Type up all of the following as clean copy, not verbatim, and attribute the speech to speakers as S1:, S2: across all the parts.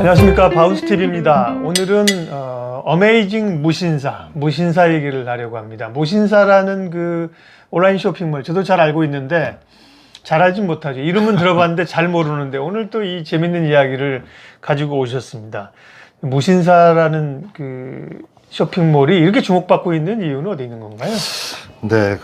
S1: 안녕하십니까, 바우스TV입니다. 오늘은 어메이징 무신사 얘기를 하려고 합니다. 무신사라는 그 온라인 쇼핑몰, 저도 잘 알고 있는데 잘 알진 못하죠. 이름은 들어봤는데 잘 모르는데 오늘 또 이 재밌는 이야기를 가지고 오셨습니다. 무신사라는 그 쇼핑몰이 이렇게 주목받고 있는 이유는 어디 있는 건가요?
S2: 네,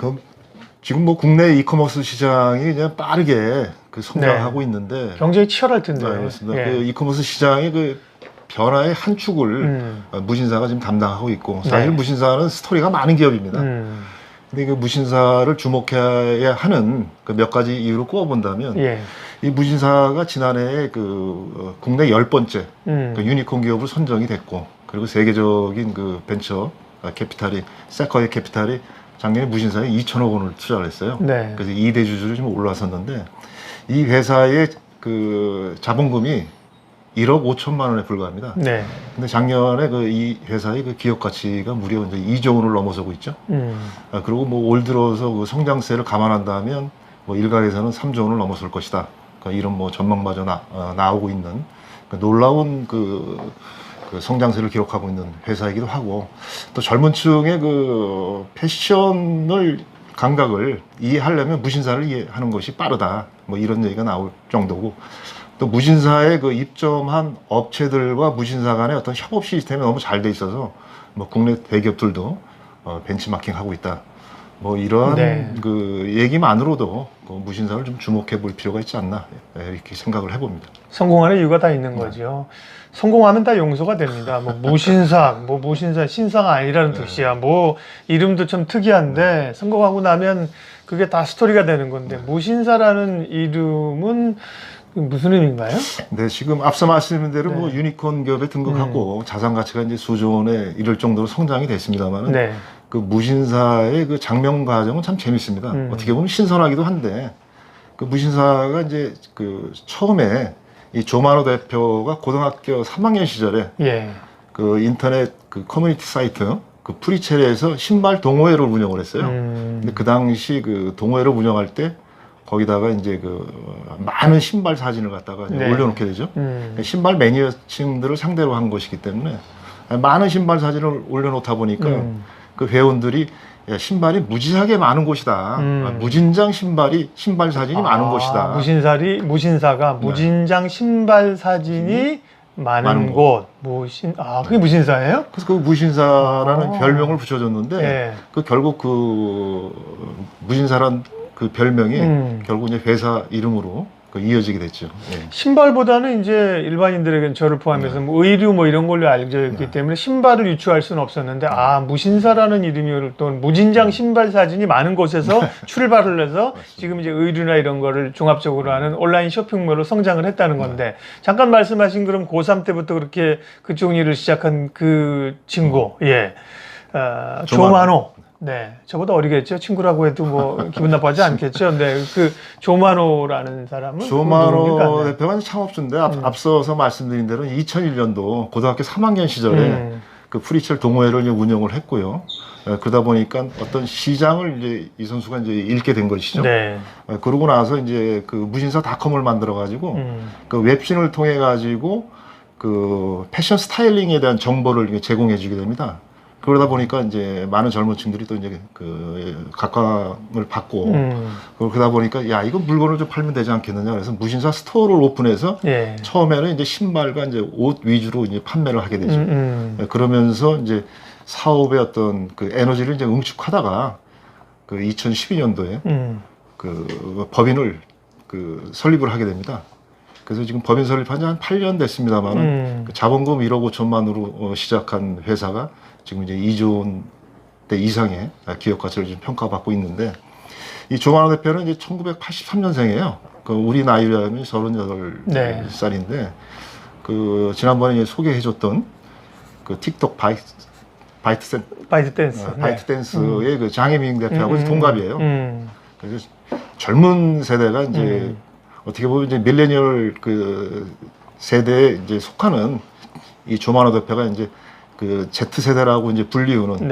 S2: 지금 뭐 국내 이커머스 시장이 그냥 빠르게 성장하고 있는데
S1: 경쟁이 치열할 텐데.
S2: 네, 그렇습니다. 그 이커머스 시장의 그 변화의 한 축을 무신사가 지금 담당하고 있고, 사실 무신사는 스토리가 많은 기업입니다. 근데 그 무신사를 주목해야 하는 그 몇 가지 이유를 꼽아본다면, 이 무신사가 지난해에 그 국내 10번째 그 유니콘 기업으로 선정이 됐고, 그리고 세계적인 그 벤처 캐피탈이, 세커의 캐피탈이 작년에 무신사에 2천억 원을 투자를 했어요. 그래서 2대 주주로 좀 올라섰는데, 이 회사의 그 자본금이 1억 5천만 원에 불과합니다. 근데 작년에 이 회사의 그 기업 가치가 무려 이제 2조 원을 넘어서고 있죠. 그리고 뭐 올 들어서 그 성장세를 감안한다면 뭐 일각에서는 3조 원을 넘어설 것이다. 이런 뭐 전망마저 나오고 있는 놀라운 그 성장세를 기록하고 있는 회사이기도 하고, 또 젊은 층의 그 패션을 감각을 이해하려면 무신사를 이해하는 것이 빠르다. 뭐 이런 얘기가 나올 정도고, 또 무신사에 그 입점한 업체들과 무신사 간의 어떤 협업 시스템이 너무 잘 돼 있어서 뭐 국내 대기업들도 벤치마킹 하고 있다. 뭐 이러한 그 얘기만으로도 그 무신사를 좀 주목해 볼 필요가 있지 않나, 이렇게 생각을 해봅니다.
S1: 성공하는 이유가 다 있는 거죠. 성공하면 다 용서가 됩니다. 뭐 무신사 신사가 아니라는 뜻이야. 뭐 이름도 좀 특이한데 성공하고 나면 그게 다 스토리가 되는 건데, 무신사라는 이름은 무슨 의미인가요?
S2: 네, 지금 앞서 말씀드린 대로 뭐 유니콘 기업에 등극하고 자산 가치가 이제 수조 원에 이를 정도로 성장이 됐습니다만은 그 무신사의 그 장명 과정은 참 재밌습니다. 어떻게 보면 신선하기도 한데, 그 무신사가 이제 그 처음에 이 조만호 대표가 고등학교 3학년 시절에 그 인터넷 그 커뮤니티 사이트 그 프리첼에서 신발 동호회를 운영을 했어요. 근데 그 당시 그 동호회를 운영할 때 거기다가 이제 그 많은 신발 사진을 갖다가 올려놓게 되죠. 신발 매니아층들을 상대로 한 것이기 때문에 많은 신발 사진을 올려놓다 보니까 그 회원들이 신발이 무지하게 많은 곳이다. 무진장 신발 사진이 많은 곳이다.
S1: 무신사가 무진장 신발 사진이 많은 곳. 그게 무신사예요?
S2: 그래서 그 무신사라는 별명을 붙여줬는데, 그 결국 그 무신사란 그 별명이 결국 이제 회사 이름으로 이어지게 됐죠.
S1: 신발보다는 이제 일반인들에게는 저를 포함해서 뭐 의류 뭐 이런 걸로 알려져 있기 때문에 신발을 유추할 수는 없었는데, 무신사라는 이름이 또 무진장 신발 사진이 많은 곳에서 출발을 해서 지금 이제 의류나 이런 거를 종합적으로 하는 온라인 쇼핑몰로 성장을 했다는 건데, 잠깐 말씀하신 그럼 고3 때부터 그렇게 그쪽 일을 시작한 그 친구, 조만호. 저보다 어리겠죠. 친구라고 해도 뭐 기분 나빠하지 않겠죠. 그 조만호라는 사람은,
S2: 조만호 대표가 창업주인데, 앞서서 말씀드린 대로 2001년도 고등학교 3학년 시절에 그 프리첼 동호회를 이제 운영을 했고요. 그러다 보니까 어떤 시장을 이제 이 선수가 이제 읽게 된 것이죠. 그러고 나서 이제 그 무신사닷컴을 만들어 가지고 그 웹신을 통해 가지고 그 패션 스타일링에 대한 정보를 제공해 주게 됩니다. 그러다 보니까 이제 많은 젊은 층들이 또 이제 그 각광을 받고, 그러다 보니까 이거 물건을 좀 팔면 되지 않겠느냐, 그래서 무신사 스토어를 오픈해서 처음에는 이제 신발과 이제 옷 위주로 이제 판매를 하게 되죠. 그러면서 이제 사업의 어떤 그 에너지를 이제 응축하다가 그 2012년도에 그 법인을 그 설립을 하게 됩니다. 그래서 지금 법인 설립한 지 한 8년 됐습니다만은 그 자본금 1억 5천만으로 시작한 회사가 지금 이제 2조 원대 이상의 기업 가치를 좀 평가받고 있는데, 이 조만호 대표는 이제 1983년생이에요. 그 우리 나이라면 38살인데, 그 지난번에 소개해줬던 그 틱톡 바이트 댄스의 그 장혜민 대표하고 동갑이에요. 그래서 젊은 세대가 이제 어떻게 보면 이제 밀레니얼 그 세대에 이제 속하는 이 조만호 대표가 이제 그 Z세대라고 이제 불리우는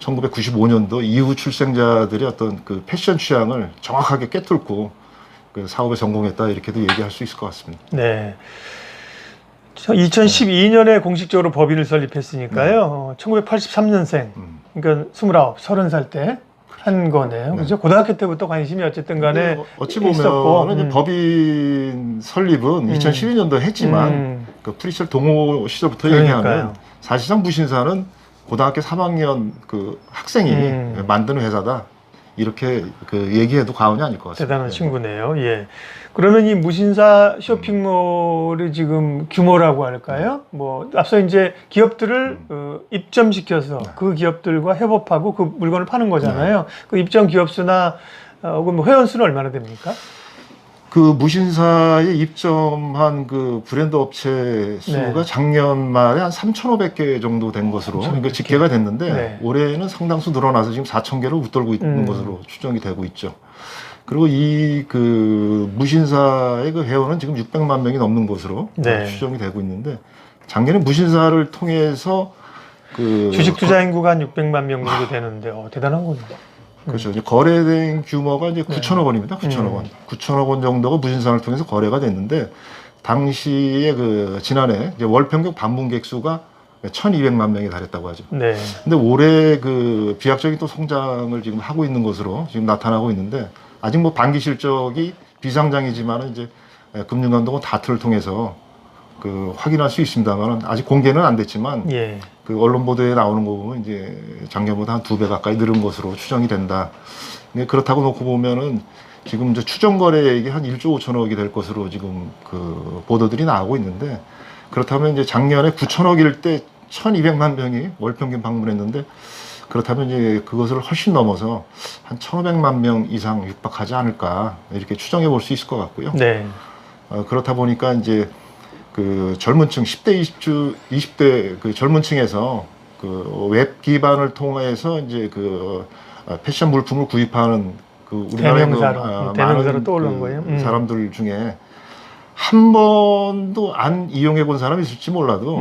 S2: 1995년도 이후 출생자들의 어떤 그 패션 취향을 정확하게 꿰뚫고 그 사업에 성공했다, 이렇게도 얘기할 수 있을 것 같습니다.
S1: 2012년에 공식적으로 법인을 설립했으니까요. 1983년생, 그러니까 29, 30살 때 한 거네요. 그죠? 고등학교 때부터 관심이 어쨌든 간에
S2: 어찌
S1: 있었고.
S2: 보면 법인 설립은 2012년도 했지만 그 프리첼 동호 시절부터
S1: 그러니까요.
S2: 얘기하면 사실상 무신사는 고등학교 3학년 그 학생이 만드는 회사다. 이렇게 그 얘기해도 과언이 아닐 것 같습니다.
S1: 대단한 친구네요. 예. 그러면 이 무신사 쇼핑몰의 지금 규모라고 할까요? 뭐 앞서 이제 기업들을 입점시켜서 그 기업들과 협업하고 그 물건을 파는 거잖아요. 그 입점 기업 수나 혹은 뭐 회원 수는 얼마나 됩니까?
S2: 그 무신사에 입점한 그 브랜드 업체 수가 작년 말에 한 3,500개 정도 된 것으로 그러니까 집계가 됐는데 올해는 상당수 늘어나서 지금 4,000개를 웃돌고 있는 것으로 추정이 되고 있죠. 그리고 이 그 무신사의 그 회원은 지금 600만 명이 넘는 것으로 추정이 되고 있는데 작년에 무신사를 통해서 그
S1: 주식 투자 인구가 한 600만 명 정도 되는데 대단한 거죠.
S2: 그렇죠. 이제 거래된 규모가 이제 9천억 원입니다. 9천억 원. 9천억 원 정도가 무신사를 통해서 거래가 됐는데 당시에 그 지난해 이제 월 평균 방문객 수가 1,200만 명에 달했다고 하죠.
S1: 네.
S2: 근데 올해 그 비약적인 또 성장을 지금 하고 있는 것으로 지금 나타나고 있는데 아직 뭐 반기 실적이 비상장이지만은 이제 금융감독원 다트를 통해서 그 확인할 수 있습니다만 아직 공개는 안 됐지만 그 언론 보도에 나오는 거 보면 이제 작년보다 한 2배 가까이 늘은 것으로 추정이 된다. 근데 그렇다고 놓고 보면은 지금 이제 추정 거래액이 한 1조 5천억이 될 것으로 지금 그 보도들이 나오고 있는데 그렇다면 이제 작년에 9천억일 때 1,200만 명이 월 평균 방문했는데 그렇다면 이제 그것을 훨씬 넘어서 한 1,500만 명 이상 육박하지 않을까 이렇게 추정해 볼 수 있을 것 같고요. 그렇다 보니까 이제 그 젊은층 10대 20대 그 젊은층에서 그 웹 기반을 통해서 이제 그 패션 물품을 구입하는 그 우리나라의
S1: 대명사로 떠오른 거예요.
S2: 사람들 중에 한 번도 안 이용해 본 사람이 있을지 몰라도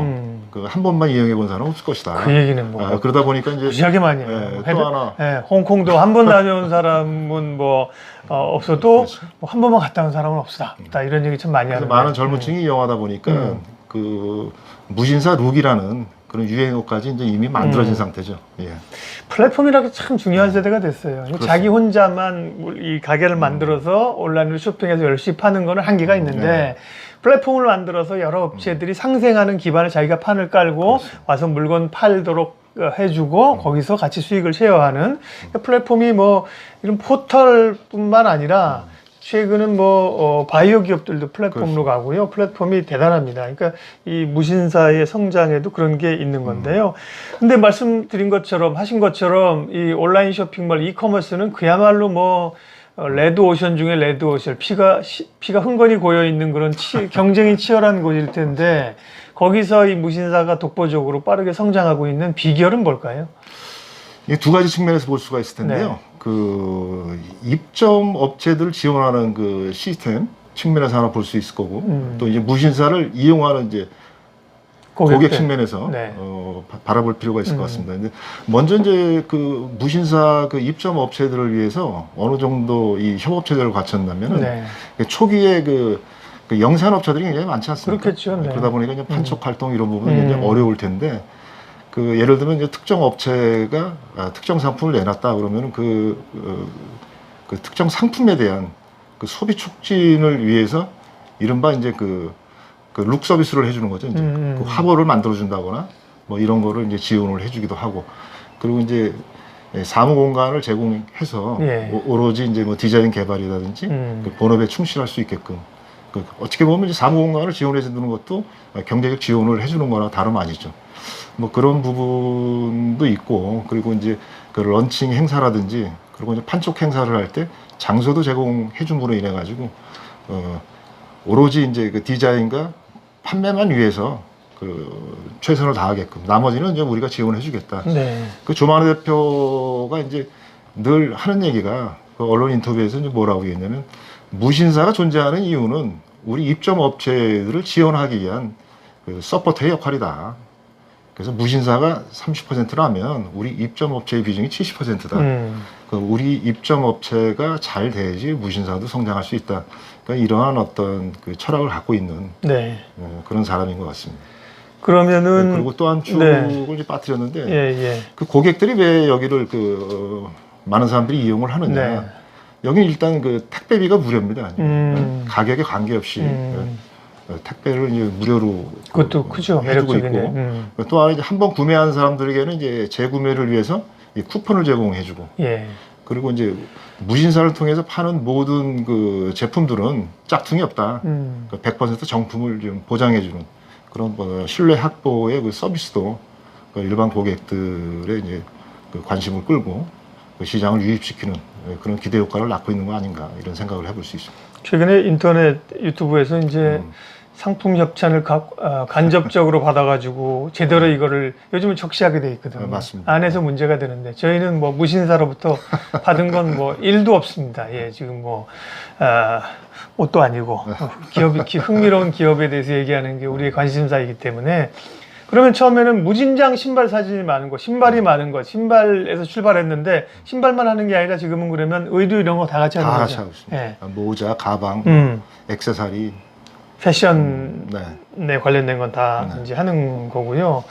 S2: 그 한 번만 이용해 본 사람은 없을 것이다.
S1: 그 얘기는 뭐
S2: 그러다 보니까 이제
S1: 무지하게 많이 해요.
S2: 또 하나
S1: 홍콩도 한 번 다녀온 사람은 뭐 없어도 뭐 한 번만 갔다 온 사람은 없다. 이런 얘기 참 많이 하는데
S2: 많은 젊은층이 이용하다 보니까 그 무신사 룩이라는 그런 유행어까지 이제 이미 만들어진 상태죠.
S1: 플랫폼이라고 참 중요한 세대가 됐어요. 자기 혼자만 이 가게를 만들어서 온라인으로 쇼핑해서 열심히 파는 거는 한계가 있는데 플랫폼을 만들어서 여러 업체들이 상생하는 기반을 자기가 판을 깔고 와서 물건 팔도록 해주고 거기서 같이 수익을 쉐어하는 플랫폼이 뭐 이런 포털뿐만 아니라 최근은 뭐 바이오 기업들도 플랫폼으로 가고요. 플랫폼이 대단합니다. 그러니까 이 무신사의 성장에도 그런 게 있는 건데요. 근데 말씀드린 것처럼 하신 것처럼 이 온라인 쇼핑몰 이커머스는 그야말로 뭐 레드 오션 중에 레드 오션 피가 흥건히 고여 있는 그런 경쟁이 치열한 곳일 텐데 거기서 이 무신사가 독보적으로 빠르게 성장하고 있는 비결은 뭘까요?
S2: 이 두 가지 측면에서 볼 수가 있을 텐데요. 그 입점 업체들을 지원하는 그 시스템 측면에서 하나 볼 수 있을 거고 또 이제 무신사를 이용하는 이제 고객 측면에서 바라볼 필요가 있을 것 같습니다. 근데 먼저 이제 그 무신사 그 입점 업체들을 위해서 어느 정도 이 협업체들을 갖췄냐면은 초기에 그 영세한 업체들이 굉장히 많지 않습니까?
S1: 그렇겠죠.
S2: 그러다 보니까 이제 판촉 활동 이런 부분은 굉장히 어려울 텐데 그 예를 들면 이제 특정 업체가 특정 상품을 내놨다 그러면은 그 특정 상품에 대한 그 소비 촉진을 위해서 이른바 이제 그 룩 서비스를 해주는 거죠. 이제 그 화보를 만들어준다거나 뭐 이런 거를 이제 지원을 해주기도 하고 그리고 이제 사무 공간을 제공해서 오로지 이제 뭐 디자인 개발이라든지 그 본업에 충실할 수 있게끔 그 어떻게 보면 이제 사무 공간을 지원해 주는 것도 경제적 지원을 해주는 거나 다름 아니죠. 뭐 그런 부분도 있고 그리고 이제 그 런칭 행사라든지 그리고 이제 판촉 행사를 할 때 장소도 제공해 줌으로 인해 가지고 오로지 이제 그 디자인과 판매만 위해서 그 최선을 다하게끔 나머지는 이제 우리가 지원해 주겠다. 그 조만호 대표가 이제 늘 하는 얘기가 그 언론 인터뷰에서 이제 뭐라고 얘기했냐면 무신사가 존재하는 이유는 우리 입점 업체들을 지원하기 위한 그 서포터의 역할이다. 그래서 무신사가 30%라면 우리 입점업체의 비중이 70%다. 우리 입점업체가 잘 돼야지 무신사도 성장할 수 있다. 그러니까 이러한 어떤 그 철학을 갖고 있는
S1: 네.
S2: 그런 사람인 것 같습니다.
S1: 그러면은
S2: 그리고 또 한 축을 이제 빠뜨렸는데
S1: 예.
S2: 그 고객들이 왜 여기를 많은 사람들이 이용을 하느냐?
S1: 네.
S2: 여기는 일단 그 택배비가 무료입니다. 가격에 관계없이 택배를 이제 무료로
S1: 그것도 크죠.
S2: 해주고
S1: 매력적이네.
S2: 있고 또 하나 이제 한번 구매한 사람들에게는 이제 재구매를 위해서 이 쿠폰을 제공해주고
S1: 예.
S2: 그리고 이제 무신사를 통해서 파는 모든 그 제품들은 짝퉁이 없다. 100% 정품을 좀 보장해주는 그런 신뢰 확보의 그 서비스도 그 일반 고객들의 이제 그 관심을 끌고 그 시장을 유입시키는 그런 기대 효과를 낳고 있는 거 아닌가 이런 생각을 해볼 수 있습니다.
S1: 최근에 인터넷 유튜브에서 이제 상품 협찬을 간접적으로 받아가지고 제대로 이거를 요즘은 적시하게 돼 있거든요.
S2: 맞습니다.
S1: 안에서 문제가 되는데 저희는 뭐 무신사로부터 받은 건 뭐 1도 없습니다. 예, 지금 뭐 옷도 아니고 기업이 흥미로운 기업에 대해서 얘기하는 게 우리의 관심사이기 때문에 그러면 처음에는 무진장 신발 사진이 많은 거, 신발이 많은 거, 신발에서 출발했는데 신발만 하는 게 아니라 지금은 그러면 의류 이런 거 다 같이 하는
S2: 다
S1: 거죠.
S2: 같이 하고 있습니다.
S1: 예.
S2: 모자, 가방, 액세서리,
S1: 패션에 관련된 건 다 이제 하는 거고요.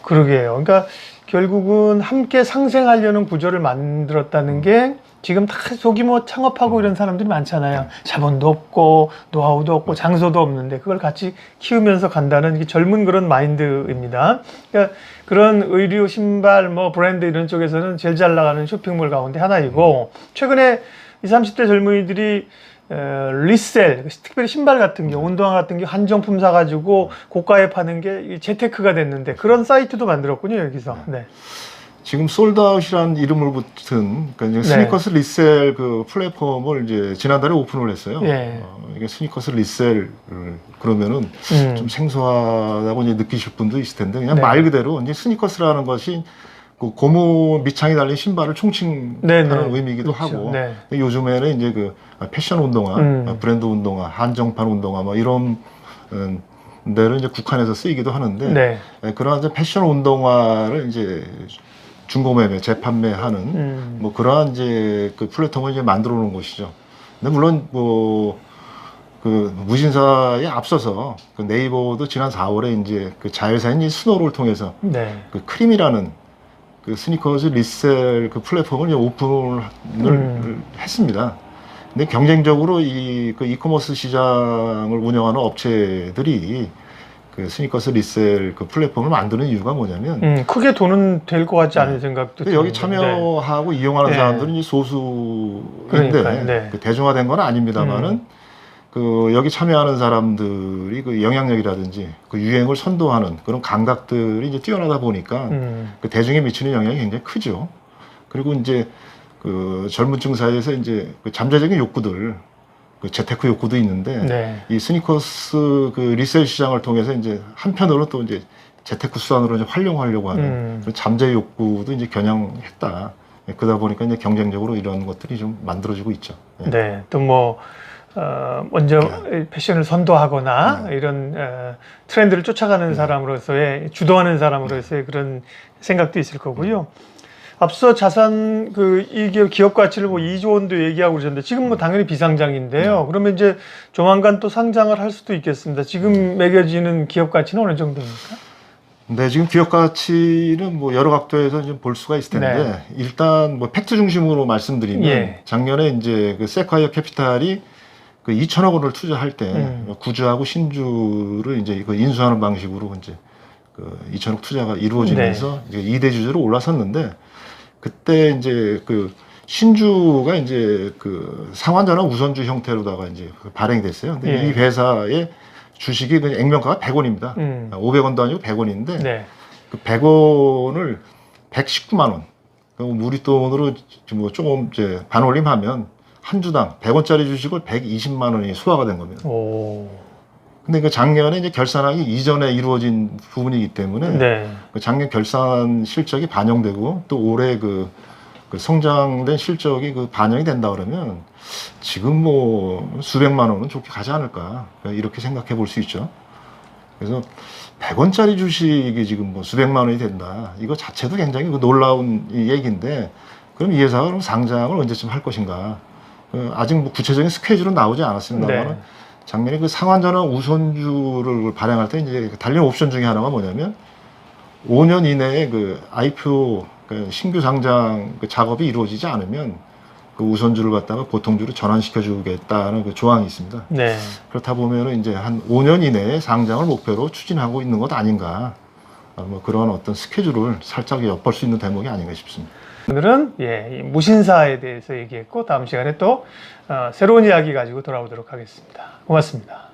S1: 그러게요. 그러니까 결국은 함께 상생하려는 구조를 만들었다는 게 지금 다 소규모 창업하고 이런 사람들이 많잖아요. 자본도 없고 노하우도 없고 장소도 없는데 그걸 같이 키우면서 간다는 이게 젊은 그런 마인드입니다. 그러니까 그런 의류, 신발, 뭐 브랜드 이런 쪽에서는 제일 잘 나가는 쇼핑몰 가운데 하나이고 최근에 20, 30대 젊은이들이 리셀, 특별히 신발 같은 게 운동화 같은 게 한정품 사가지고 고가에 파는 게 재테크가 됐는데 그런 사이트도 만들었군요 여기서. 네.
S2: 지금 솔드아웃이라는 이름을 붙은 그러니까 스니커스 리셀 그 플랫폼을 이제 지난달에 오픈을 했어요.
S1: 예.
S2: 이게 스니커스 리셀 그러면은 좀 생소하다고 이제 느끼실 분도 있을 텐데 그냥
S1: 네.
S2: 말 그대로 이제 스니커스라는 것이 그 고무 밑창이 달린 신발을 총칭하는 의미이기도
S1: 그렇죠.
S2: 하고
S1: 네.
S2: 요즘에는 이제 그 패션 운동화, 브랜드 운동화, 한정판 운동화 뭐 이런 데를 이제 국한해서 쓰이기도 하는데
S1: 네.
S2: 그러한 이제 패션 운동화를 이제 중고매매, 재판매하는 뭐 그러한 이제 그 플랫폼을 이제 만들어 놓은 곳이죠. 근데 물론 뭐 그 무신사에 앞서서 그 네이버도 지난 4월에 이제 그 자회사인 스노를 통해서
S1: 네.
S2: 그 크림이라는 그 스니커즈 리셀 그 플랫폼을 이제 오픈을 했습니다. 근데 경쟁적으로 그 이커머스 시장을 운영하는 업체들이 그 스니커스 리셀 그 플랫폼을 만드는 이유가 뭐냐면
S1: 크게 돈은 될 것 같지 않은 생각도 드는데.
S2: 여기 참여하고 이용하는
S1: 네.
S2: 사람들은 이제 소수인데
S1: 그러니까요. 네.
S2: 그 대중화된 건 아닙니다만은 그 여기 참여하는 사람들이 그 영향력이라든지 그 유행을 선도하는 그런 감각들이 이제 뛰어나다 보니까 그 대중에 미치는 영향이 굉장히 크죠. 그리고 이제 그 젊은 층 사이에서 이제 그 잠재적인 욕구들, 그 재테크 욕구도 있는데
S1: 네.
S2: 이 스니커스 그 리셀 시장을 통해서 이제 한편으로 또 이제 재테크 수단으로 이제 활용하려고 하는 그런 잠재 욕구도 이제 겨냥했다. 그러다 보니까 이제 경쟁적으로 이런 것들이 좀 만들어지고 있죠.
S1: 네. 또 뭐 먼저 패션을 선도하거나 이런 트렌드를 쫓아가는 사람으로서의 주도하는 사람으로서의 그런 생각도 있을 거고요. 앞서 자산 이 기업 가치를 뭐 2조 원도 얘기하고 그러셨는데 지금 뭐 당연히 비상장인데요. 그러면 이제 조만간 또 상장을 할 수도 있겠습니다. 지금 매겨지는 기업 가치는 어느 정도입니까?
S2: 네, 지금 기업 가치는 뭐 여러 각도에서 좀 볼 수가 있을 텐데 일단 뭐 팩트 중심으로 말씀드리면 작년에 이제 그 세콰이어 캐피탈이 그 2천억 원을 투자할 때 구주하고 신주를 이제 그 인수하는 방식으로 이제 그 2천억 투자가 이루어지면서 이제 2대 주주로 올라섰는데 그때 이제 그 신주가 이제 그 상환전환 우선주 형태로다가 이제 발행이 됐어요. 근데 이 회사의 주식이 그냥 액면가가 100원입니다. 500원도 아니고 100원인데 그 100원을 119만 원. 우리 돈으로 뭐 조금 이제 반올림하면 한 주당 100원짜리 주식을 120만 원이 소화가 된 겁니다. 근데 그 작년에 이제 결산하기 이전에 이루어진 부분이기 때문에 그 작년 결산 실적이 반영되고 또 올해 그 성장된 실적이 그 반영이 된다 그러면 지금 뭐 수백만 원은 좋게 가지 않을까 이렇게 생각해 볼 수 있죠. 그래서 100원짜리 주식이 지금 뭐 수백만 원이 된다. 이거 자체도 굉장히 놀라운 얘기인데, 그럼 이 회사가 그럼 상장을 언제쯤 할 것인가? 아직 뭐 구체적인 스케줄은 나오지 않았습니다만,
S1: 네.
S2: 작년에 그 상환전환 우선주를 발행할 때 이제 달린 옵션 중에 하나가 뭐냐면 5년 이내에 그 IPO 그 신규 상장 그 작업이 이루어지지 않으면 그 우선주를 갖다가 보통주로 전환시켜 주겠다는 그 조항이 있습니다.
S1: 네.
S2: 그렇다 보면은 이제 한 5년 이내에 상장을 목표로 추진하고 있는 것 아닌가. 뭐 그런 어떤 스케줄을 살짝 엿볼 수 있는 대목이 아닌가 싶습니다.
S1: 오늘은 이 무신사에 대해서 얘기했고, 다음 시간에 또 새로운 이야기 가지고 돌아오도록 하겠습니다. 고맙습니다.